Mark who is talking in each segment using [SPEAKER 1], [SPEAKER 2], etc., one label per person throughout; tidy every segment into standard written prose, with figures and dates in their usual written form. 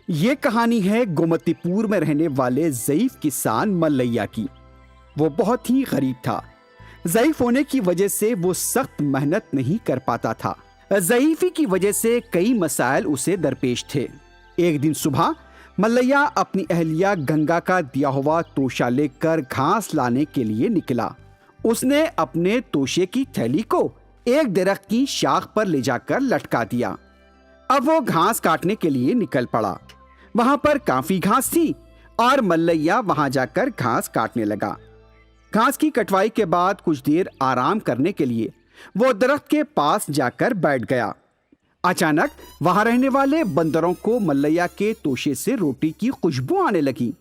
[SPEAKER 1] ये कहानी है गोमतीपुर में रहने वाले ज़ईफ किसान मल्लैया की। वो बहुत ही गरीब था। ज़ईफ होने की वजह से वो सख्त मेहनत नहीं कर पाता था। ज़ईफी की वजह से कई मसाइल उसे दरपेश थे। एक दिन सुबह मल्लैया अपनी अहलिया गंगा का दिया हुआ तोशा लेकर घास लाने के लिए निकला। उसने अपने तोशे की थैली को एक दरख्त की शाख पर ले जाकर लटका दिया। अब वो घास काटने के लिए निकल पड़ा। वहां पर काफी घास थी और मल्लैया वहां जाकर घास काटने लगा। घास की कटवाई के बाद कुछ देर आराम करने के लिए वो दरख्त के पास जाकर बैठ गया। अचानक वहां रहने वाले बंदरों को मल्लैया के तोशे से रोटी की खुशबू आने लगी।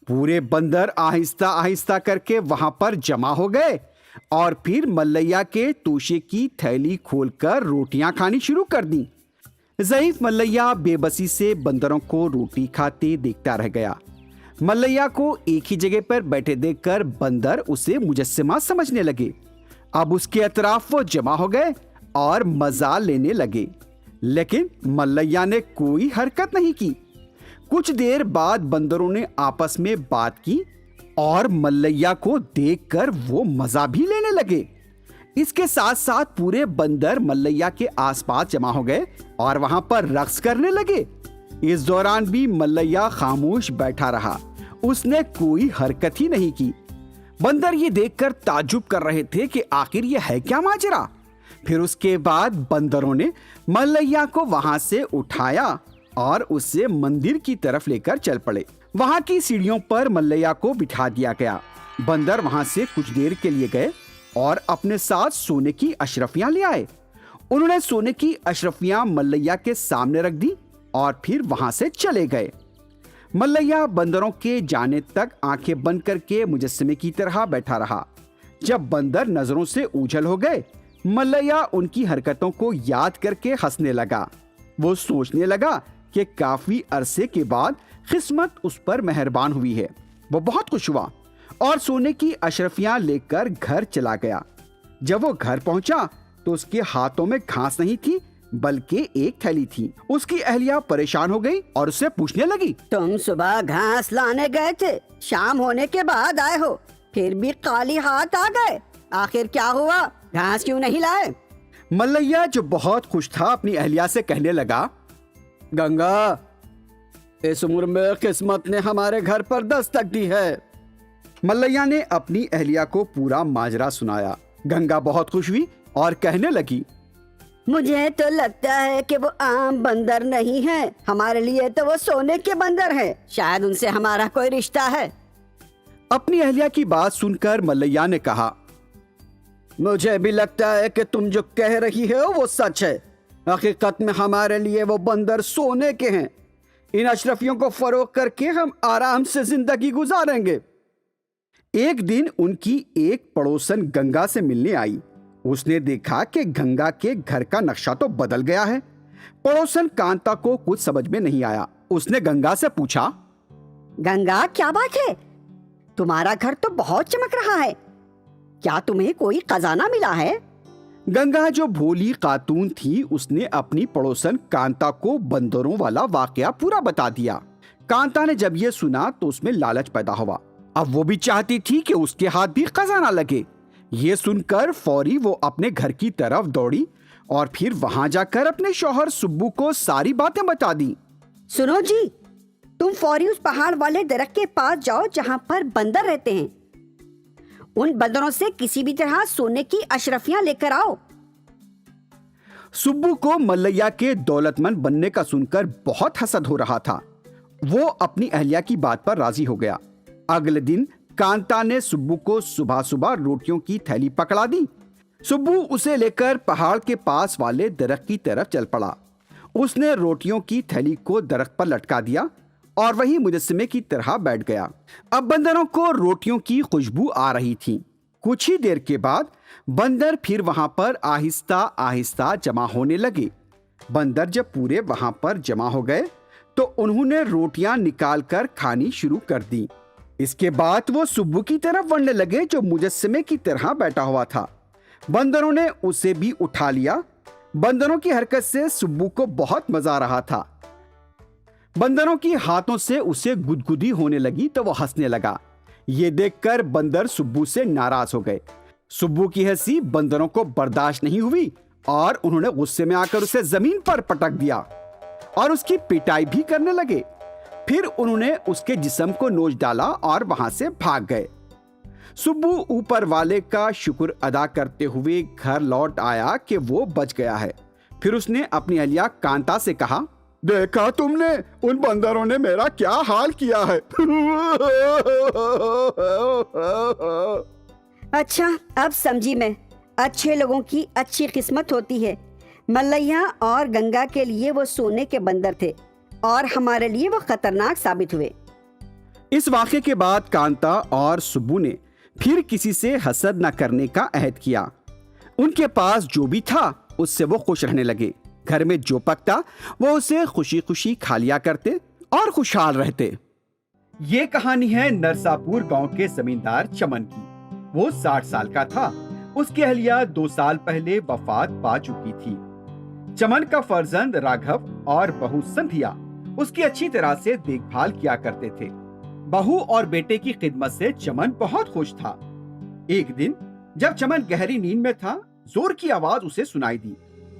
[SPEAKER 1] पूरे बंदर आहिस्ता आहिस्ता करके वहां पर जमा हो गए और फिर मल्लैया के तोशे की थैली खोलकर रोटियां खानी शुरू कर दी। ज़ईफ मल्लैया बेबसी से बंदरों को रोटी खाते देखता रह गया। मल्लैया को एक ही जगह पर बैठे देखकर बंदर उसे मुजस्समा समझने लगे। अब उसके अतराफ वो जमा हो गए और मजा लेने लगे, लेकिन मल्लैया ने कोई हरकत नहीं की। कुछ देर बाद बंदरों ने आपस में बात की और मल्लैया को देखकर वो मजा भी लेने लगे। इसके साथ साथ पूरे बंदर मल्लैया के आसपास जमा हो गए और वहां पर रक्स करने लगे। इस दौरान भी मल्लैया खामोश बैठा रहा। उसने कोई हरकत ही नहीं की। बंदर ये देखकर ताज्जुब कर रहे थे कि आखिर ये है क्या माजरा। फिर उसके बाद बंदरों ने मल्लैया को वहां से उठाया और उसे मंदिर की तरफ लेकर चल पड़े। वहां की सीढ़ियों पर मल्लैया को बिठा दिया गया। बंदर वहां से कुछ देर के लिए गए और अपने साथ सोने की अशरफियां ले आए। उन्होंने सोने की अशरफियां मल्लैया के सामने रख दी और फिर वहां से चले गए। मल्लैया बंदरों के जाने तक आंखें बंद करके मुजस्समे की तरह बैठा रहा। जब बंदर नजरों से ओझल हो गए, मल्लैया उनकी हरकतों को याद करके हंसने लगा। वो सोचने लगा कि काफी अरसे के बाद किस्मत उस पर मेहरबान हुई है। वो बहुत खुश हुआ और सोने की अशरफियां लेकर घर चला गया। जब वो घर पहुंचा तो उसके हाथों में घास नहीं थी बल्कि एक थैली थी। उसकी अहलिया परेशान हो गई और उससे पूछने लगी,
[SPEAKER 2] तुम सुबह घास लाने गए थे, शाम होने के बाद आए हो, फिर भी खाली हाथ आ गए। आखिर क्या हुआ, घास क्यों नहीं लाए?
[SPEAKER 1] मल्लैया जो बहुत खुश था अपनी अहलिया से कहने लगा, गंगा, इस उम्र में किस्मत ने हमारे घर पर दस्तक दी है। मल्लैया ने अपनी अहलिया को पूरा माजरा सुनाया। गंगा बहुत खुश हुई और कहने लगी,
[SPEAKER 2] मुझे तो लगता है कि वो आम बंदर नहीं है, हमारे लिए तो वो सोने के बंदर हैं। शायद उनसे हमारा कोई रिश्ता है।
[SPEAKER 1] अपनी अहलिया की बात सुनकर मल्लैया ने कहा, मुझे भी लगता है कि तुम जो कह रही हो वो सच है। हकीकत में हमारे लिए वो बंदर सोने के हैं। इन अशरफियों को फरोख्त करके हम आराम से जिंदगी गुजारेंगे। एक दिन उनकी एक पड़ोसन गंगा से मिलने आई। उसने देखा कि गंगा के घर का नक्शा तो बदल गया है। पड़ोसन कांता को कुछ समझ में नहीं आया। उसने गंगा से पूछा,
[SPEAKER 2] गंगा, क्या बात है? तुम्हारा घर तो बहुत चमक रहा है। क्या तुम्हें कोई खजाना मिला है?
[SPEAKER 1] गंगा जो भोली खातून थी, उसने अपनी पड़ोसन कांता को बंदरों वाला वाकया पूरा बता दिया। कांता ने जब यह सुना तो उसमें लालच पैदा हुआ। अब वो भी चाहती थी कि उसके हाथ भी खजाना लगे। ये सुनकर फौरी वो अपने घर की तरफ दौड़ी और फिर वहां जाकर अपने शौहर सुब्बू को सारी बातें बता दी।
[SPEAKER 2] सुनो जी, तुम फौरी उस पहाड़ वाले दरख्त के पास जाओ जहां पर बंदर रहते हैं। उन बंदरों से किसी भी तरह सोने की अशरफियां लेकर आओ।
[SPEAKER 1] सुब्बू को मल्लैया के दौलतमंद बनने का सुनकर बहुत हसद हो रहा था। वो अपनी अहलिया की बात पर राजी हो गया। अगले दिन कांता ने सुब्बू को सुबह सुबह रोटियों की थैली पकड़ा दी। सुब्बू उसे लेकर पहाड़ के पास वाले दरख्त की तरफ चल पड़ा। उसने रोटियों की थैली को दरख्त पर लटका दिया और वही मुजस्समे की तरह बैठ गया। अब बंदरों को रोटियों की खुशबू आ रही थी। कुछ ही देर के बाद बंदर फिर वहां पर आहिस्ता आहिस्ता जमा होने लगे। बंदर जब पूरे वहां पर जमा हो गए तो उन्होंने रोटियां निकालकर खानी शुरू कर दी। इसके बाद वो सुब्बू की तरफ बढ़ने लगे जो मुजस्समे की तरह बैठा हुआ था। बंदरों ने उसे भी उठा लिया। बंदरों की हरकत से सुब्बू को बहुत मजा आ रहा था। बंदरों की हाथों से उसे गुदगुदी होने लगी तो वो हंसने लगा। ये देखकर बंदर सुब्बू से नाराज हो गए। सुब्बू की हंसी बंदरों को बर्दाश्त नहीं हुई और उन्होंने गुस्से में आकर उसे जमीन पर पटक दिया और उसकी पिटाई भी करने लगे। फिर उन्होंने उसके जिस्म को नोच डाला और वहां से भाग गए। सुब्बू ऊपर वाले का शुक्र अदा करते हुए घर लौट आया कि वो बच गया है। फिर उसने अपनी अलिया कांता से कहा, देखा तुमने, उन बंदरों ने मेरा क्या हाल किया है।
[SPEAKER 2] अच्छा, अब समझी मैं। अच्छे लोगों की अच्छी किस्मत होती है। मल्लैया और गंगा के लिए वो सोने के बंदर थे और हमारे लिए वो खतरनाक साबित हुए।
[SPEAKER 1] इस वाक़े के बाद कांता और सुब्बू ने फिर किसी से हसद न करने का अहद किया। उनके पास जो भी था उससे वो खुश रहने लगे। घर में जो पकता वो उसे खुशी खुशी खा लिया करते और खुशहाल रहते। ये कहानी है नरसापुर गांव के जमींदार चमन की। वो 60 साल का था। उसकी अहलिया 2 साल पहले वफात पा चुकी थी। चमन का फर्जंद राघव और बहू संध्या उसकी अच्छी तरह से देखभाल किया करते थे। बहू और बेटे की खिदमत से चमन बहुत खुश था। एक दिन जब चमन गहरी नींद में था, जोर की आवाज उसे सुनाई दी।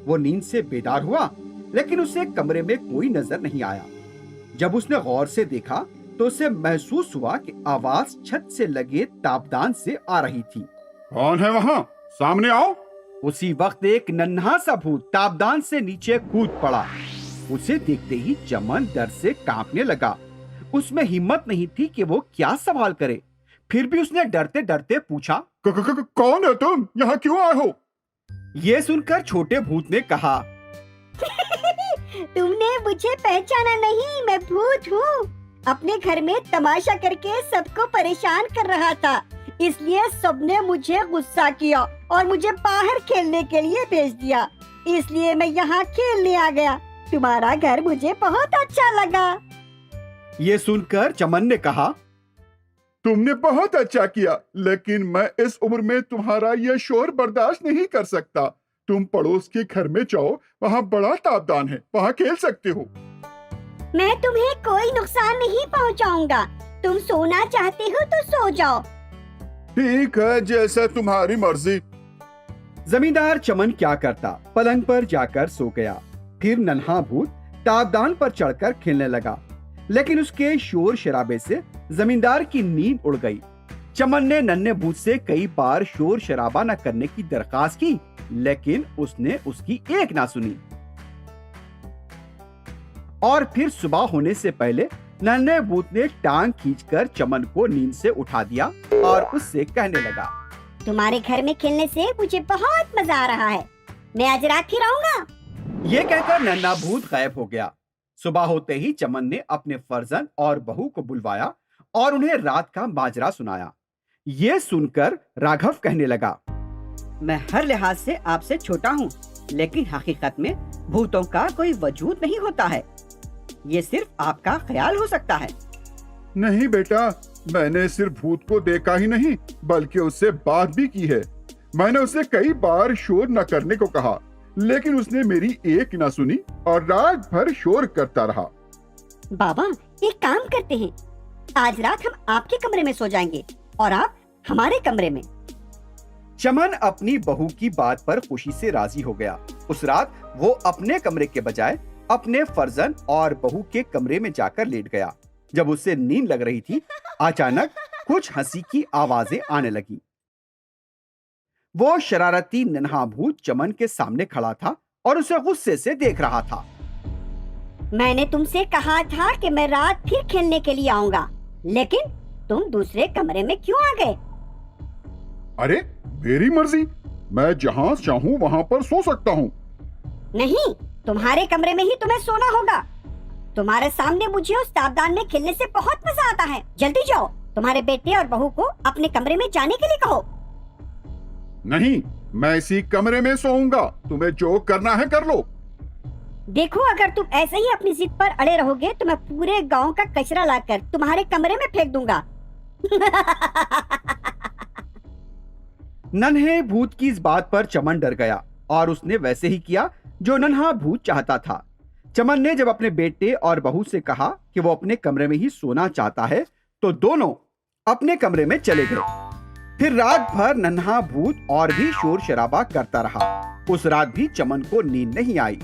[SPEAKER 1] वो नींद से बेदार हुआ, लेकिन उसे कमरे में कोई नजर नहीं आया। जब उसने गौर से देखा तो उसे महसूस हुआ कि आवाज छत से लगे तापदान से आ रही थी।
[SPEAKER 3] कौन है वहाँ? सामने आओ।
[SPEAKER 1] उसी वक्त एक नन्हा सा भूत तापदान से नीचे कूद पड़ा। उसे देखते ही चमन डर से कांपने लगा। उसमें हिम्मत नहीं थी कि वो क्या सवाल करे। फिर भी उसने डरते डरते पूछा,
[SPEAKER 3] कौन है तुम? यहाँ क्यों आए हो?
[SPEAKER 1] ये सुनकर छोटे भूत ने कहा,
[SPEAKER 2] तुमने मुझे पहचाना नहीं, मैं भूत हूँ। अपने घर में तमाशा करके सबको परेशान कर रहा था, इसलिए सबने मुझे गुस्सा किया और मुझे बाहर खेलने के लिए भेज दिया। इसलिए मैं यहाँ खेलने आ गया। तुम्हारा घर मुझे बहुत अच्छा लगा।
[SPEAKER 1] ये सुनकर चमन ने कहा,
[SPEAKER 3] तुमने बहुत अच्छा किया, लेकिन मैं इस उम्र में तुम्हारा यह शोर बर्दाश्त नहीं कर सकता। तुम पड़ोस के घर में जाओ, वहाँ बड़ा तापदान है, वहाँ खेल सकते हो।
[SPEAKER 2] मैं तुम्हें कोई नुकसान नहीं पहुँचाऊंगा। तुम सोना चाहते हो तो सो जाओ।
[SPEAKER 3] ठीक है, जैसा तुम्हारी मर्जी।
[SPEAKER 1] जमींदार चमन क्या करता, पलंग पर जाकर सो गया। फिर नन्हा भूत तापदान पर चढ़कर खेलने लगा, लेकिन उसके शोर शराबे से जमींदार की नींद उड़ गई। चमन ने नन्हे भूत से कई बार शोर शराबा न करने की दरखास्त की, लेकिन उसने उसकी एक ना सुनी। और फिर सुबह होने से पहले नन्हे भूत ने टांग खींचकर चमन को नींद से उठा दिया और उससे कहने लगा,
[SPEAKER 2] तुम्हारे घर में खेलने से मुझे बहुत मजा आ रहा है। मैं आज रात फिर आऊंगा।
[SPEAKER 1] ये कहकर नन्हा भूत गायब हो गया। सुबह होते ही चमन ने अपने फर्जंद और बहू को बुलवाया और उन्हें रात का माजरा सुनाया। ये सुनकर राघव कहने लगा,
[SPEAKER 4] मैं हर लिहाज से आपसे छोटा हूँ, लेकिन हकीकत में भूतों का कोई वजूद नहीं होता है। ये सिर्फ आपका ख्याल हो सकता है।
[SPEAKER 3] नहीं बेटा, मैंने सिर्फ भूत को देखा ही नहीं, बल्कि उससे बात भी की है। मैंने उसे कई बार शोर न करने को कहा, लेकिन उसने मेरी एक न सुनी और रात भर शोर करता रहा।
[SPEAKER 2] बाबा, एक काम करते हैं, आज रात हम आपके कमरे में सो जाएंगे और आप हमारे कमरे में।
[SPEAKER 1] चमन अपनी बहू की बात पर खुशी से राजी हो गया। उस रात वो अपने कमरे के बजाय अपने फर्जंद और बहू के कमरे में जाकर लेट गया। जब उसे नींद लग रही थी, अचानक कुछ हंसी की आवाजें आने लगी। वो शरारती नन्हा भूत चमन के सामने खड़ा था और उसे गुस्से से देख रहा था।
[SPEAKER 2] मैंने तुमसे कहा था कि मैं रात फिर खेलने के लिए आऊंगा, लेकिन तुम दूसरे कमरे में क्यों आ गए?
[SPEAKER 3] अरे मेरी मर्जी, मैं जहाँ चाहूँ वहाँ पर सो सकता हूँ।
[SPEAKER 2] नहीं, तुम्हारे कमरे में ही तुम्हें सोना होगा। तुम्हारे सामने मुझे उस तापदान में खेलने से बहुत मजा आता है। जल्दी जाओ, तुम्हारे बेटे और बहू को अपने कमरे में जाने के लिए कहो।
[SPEAKER 3] नहीं, मैं इसी कमरे में सोऊंगा। तुम्हें जो करना है कर लो।
[SPEAKER 2] देखो, अगर तुम ऐसे ही अपनी जिद पर अड़े रहोगे तो मैं पूरे गांव का कचरा लाकर तुम्हारे कमरे में फेंक दूंगा।
[SPEAKER 1] नन्हे भूत की इस बात पर चमन डर गया और उसने वैसे ही किया जो नन्हा भूत चाहता था। चमन ने जब अपने बेटे और बहू से कहा कि वो अपने कमरे में ही सोना चाहता है तो दोनों अपने कमरे में चले गए। फिर रात भर नन्हा भूत और भी शोर शराबा करता रहा। उस रात भी चमन को नींद नहीं आई।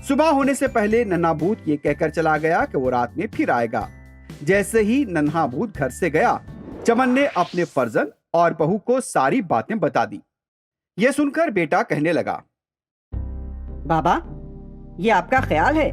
[SPEAKER 1] सुबह होने से पहले नन्हा भूत ये कहकर चला गया कि वो रात में फिर आएगा। जैसे ही नन्हा भूत घर से गया, चमन ने अपने फर्जंद और बहू को सारी बातें बता दी। ये सुनकर बेटा कहने लगा,
[SPEAKER 4] बाबा, ये आपका ख्याल है,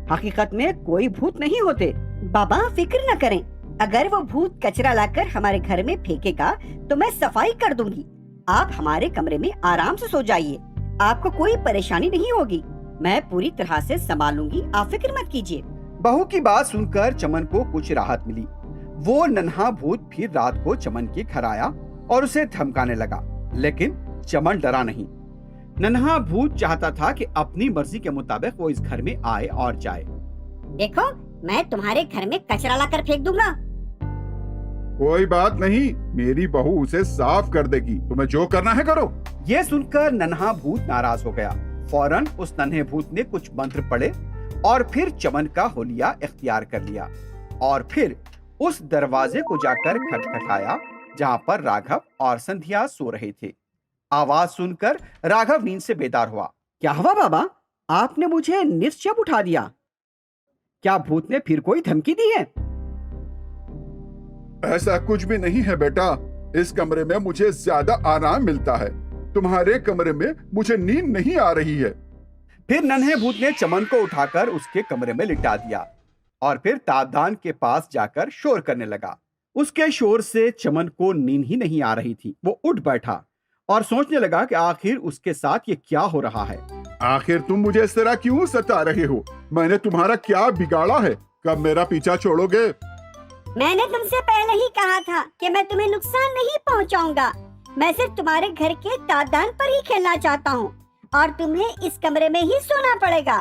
[SPEAKER 4] हकीकत में कोई भूत नहीं होते।
[SPEAKER 2] बाबा फिक्र न करें, अगर वो भूत कचरा लाकर हमारे घर में फेंकेगा तो मैं सफाई कर दूंगी। आप हमारे कमरे में आराम से सो जाइए, आपको कोई परेशानी नहीं होगी। मैं पूरी तरह से संभालूंगी, आप फिक्र मत कीजिए।
[SPEAKER 1] बहू की बात सुनकर चमन को कुछ राहत मिली। वो नन्हा भूत फिर रात को चमन के घर आया और उसे धमकाने लगा, लेकिन चमन डरा नहीं। नन्हा भूत चाहता था कि अपनी मर्जी के मुताबिक वो इस घर में आए और जाए।
[SPEAKER 2] देखो, मैं तुम्हारे घर में कचरा लाकर फेंक दूंगा।
[SPEAKER 3] कोई बात नहीं, मेरी बहू उसे साफ कर देगी, तुम्हें जो करना है करो।
[SPEAKER 1] ये सुनकर नन्हा भूत नाराज हो गया। फौरन उस नन्हे भूत ने कुछ मंत्र पढ़े और फिर चमन का होलिया इख्तियार कर लिया और फिर उस दरवाजे को जाकर खटखटाया जहां पर राघव और संध्या सो रहे थे। आवाज सुनकर राघव नींद से बेदार हुआ।
[SPEAKER 4] क्या हुआ बाबा, आपने मुझे निश्चय उठा दिया? क्या भूत ने फिर कोई धमकी दी है?
[SPEAKER 3] ऐसा कुछ भी नहीं है बेटा, इस कमरे में मुझे ज्यादा आराम मिलता है, तुम्हारे कमरे में मुझे नींद नहीं आ रही है।
[SPEAKER 1] फिर नन्हे भूत ने चमन को उठाकर उसके कमरे में लिटा दिया और फिर ताबदान के पास जाकर शोर करने लगा। उसके शोर से चमन को नींद ही नहीं आ रही थी। वो उठ बैठा और सोचने लगा कि आखिर उसके साथ ये क्या हो रहा है।
[SPEAKER 3] आखिर तुम मुझे इस तरह क्यों सता रहे हो? मैंने तुम्हारा क्या बिगाड़ा है? कब मेरा पीछा छोड़ोगे?
[SPEAKER 2] मैंने तुमसे पहले ही कहा था कि मैं तुम्हें नुकसान नहीं पहुंचाऊंगा। मैं सिर्फ तुम्हारे घर के तादान पर ही खेलना चाहता हूँ और तुम्हें इस कमरे में ही सोना पड़ेगा।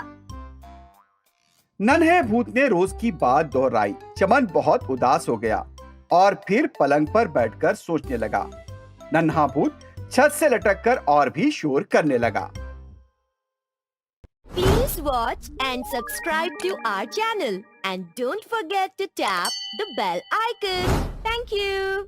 [SPEAKER 1] नन्हे भूत ने रोज की बात दोहराई। चमन बहुत उदास हो गया और फिर पलंग पर बैठकर सोचने लगा। नन्हा भूत छत से लटककर और भी शोर करने लगा।
[SPEAKER 5] Please watch and subscribe to our channel and don't forget to tap the bell icon. Thank you.